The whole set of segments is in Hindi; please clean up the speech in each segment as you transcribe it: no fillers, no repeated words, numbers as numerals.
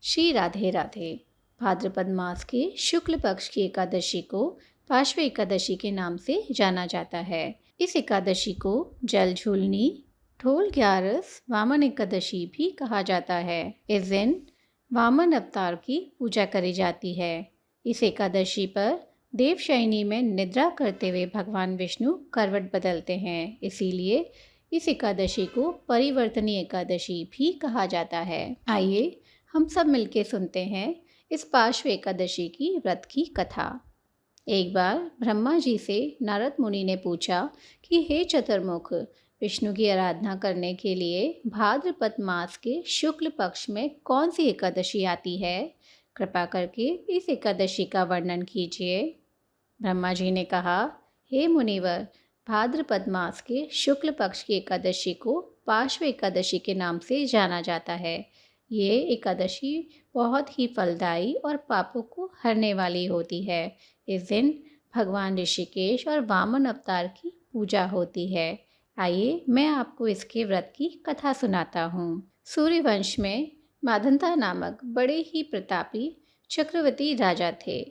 श्री राधे राधे। भाद्रपद मास के शुक्ल पक्ष की एकादशी को पार्श्व एकादशी के नाम से जाना जाता है। इस एकादशी को जल झूलनी, ढोल ग्यारस, वामन एकादशी भी कहा जाता है। इस दिन वामन अवतार की पूजा करी जाती है। इस एकादशी पर देवशयनी में निद्रा करते हुए भगवान विष्णु करवट बदलते हैं, इसीलिए इस एकादशी को परिवर्तनी एकादशी भी कहा जाता है। आइए हम सब मिलके सुनते हैं इस पार्श्व एकादशी की व्रत की कथा। एक बार ब्रह्मा जी से नारद मुनि ने पूछा कि हे चतुर्मुख, विष्णु की आराधना करने के लिए भाद्रपद मास के शुक्ल पक्ष में कौन सी एकादशी आती है? कृपा करके इस एकादशी का वर्णन कीजिए। ब्रह्मा जी ने कहा, हे मुनिवर, भाद्रपद मास के शुक्ल पक्ष की एकादशी को पार्श्व एकादशी के नाम से जाना जाता है। ये एकादशी बहुत ही फलदायी और पापों को हरने वाली होती है। इस दिन भगवान ऋषिकेश और वामन अवतार की पूजा होती है। आइए मैं आपको इसके व्रत की कथा सुनाता हूँ। सूर्यवंश में माधंता नामक बड़े ही प्रतापी चक्रवर्ती राजा थे।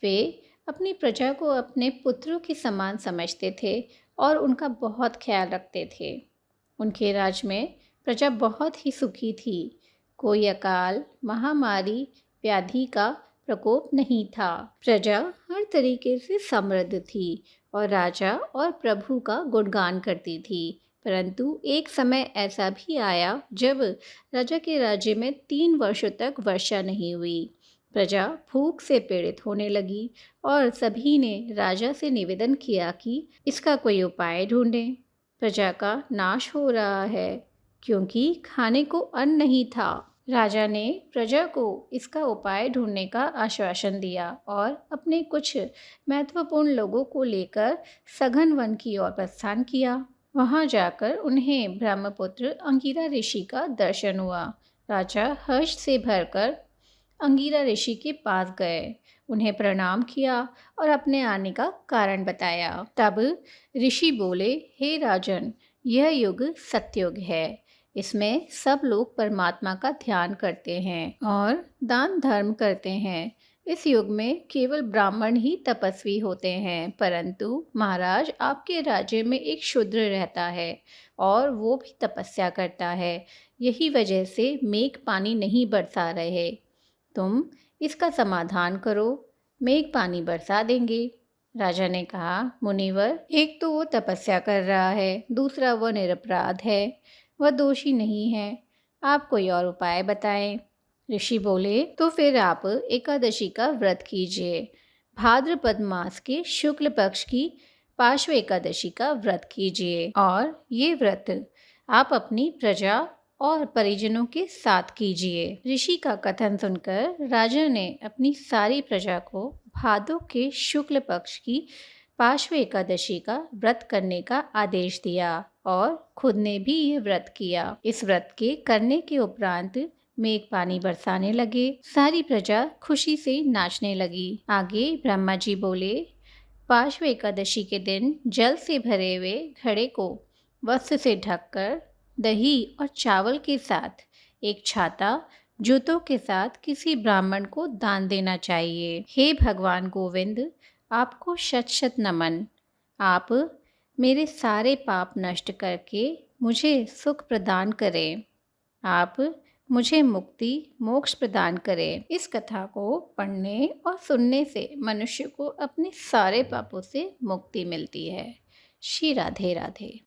वे अपनी प्रजा को अपने पुत्रों के समान समझते थे और उनका बहुत ख्याल रखते थे। उनके राज में प्रजा बहुत ही सुखी थी। कोई अकाल, महामारी, व्याधि का प्रकोप नहीं था। प्रजा हर तरीके से समृद्ध थी और राजा और प्रभु का गुणगान करती थी। परंतु एक समय ऐसा भी आया जब राजा के राज्य में 3 वर्षों तक वर्षा नहीं हुई। प्रजा भूख से पीड़ित होने लगी और सभी ने राजा से निवेदन किया कि इसका कोई उपाय ढूंढें। प्रजा का नाश हो रहा है क्योंकि खाने को अन्न नहीं था। राजा ने प्रजा को इसका उपाय ढूंढने का आश्वासन दिया और अपने कुछ महत्वपूर्ण लोगों को लेकर सघन वन की ओर प्रस्थान किया। वहां जाकर उन्हें ब्रह्मपुत्र अंगिरा ऋषि का दर्शन हुआ। राजा हर्ष से भरकर अंगिरा ऋषि के पास गए, उन्हें प्रणाम किया और अपने आने का कारण बताया। तब ऋषि बोले, हे राजन, यह युग सतयुग है। इसमें सब लोग परमात्मा का ध्यान करते हैं और दान धर्म करते हैं। इस युग में केवल ब्राह्मण ही तपस्वी होते हैं, परंतु महाराज, आपके राज्य में एक शूद्र रहता है और वो भी तपस्या करता है। यही वजह से मेघ पानी नहीं बरसा रहे। तुम इसका समाधान करो, मेघ पानी बरसा देंगे। राजा ने कहा, मुनिवर, एक तो वो तपस्या कर रहा है, दूसरा वो निरपराध है, वह दोषी नहीं है। आप कोई और उपाय बताएं। ऋषि बोले, तो फिर आप एकादशी का व्रत कीजिए। भाद्रपद मास के शुक्ल पक्ष की पार्श्व एकादशी का व्रत कीजिए और ये व्रत आप अपनी प्रजा और परिजनों के साथ कीजिए। ऋषि का कथन सुनकर राजा ने अपनी सारी प्रजा को भादों के शुक्ल पक्ष की पार्श्व एकादशी का व्रत करने का आदेश दिया और खुद ने भी ये व्रत किया। इस व्रत के करने के उपरांत मेघ पानी बरसाने लगे। सारी प्रजा खुशी से नाचने लगी। आगे ब्रह्मा जी बोले, पार्श्व एकादशी के दिन जल से भरे हुए घड़े को वस्त्र से ढककर दही और चावल के साथ एक छाता जूतों के साथ किसी ब्राह्मण को दान देना चाहिए। हे भगवान गोविंद, आपको शत शत नमन। आप मेरे सारे पाप नष्ट करके मुझे सुख प्रदान करें। आप मुझे मुक्ति मोक्ष प्रदान करें। इस कथा को पढ़ने और सुनने से मनुष्य को अपने सारे पापों से मुक्ति मिलती है। श्री राधे राधे।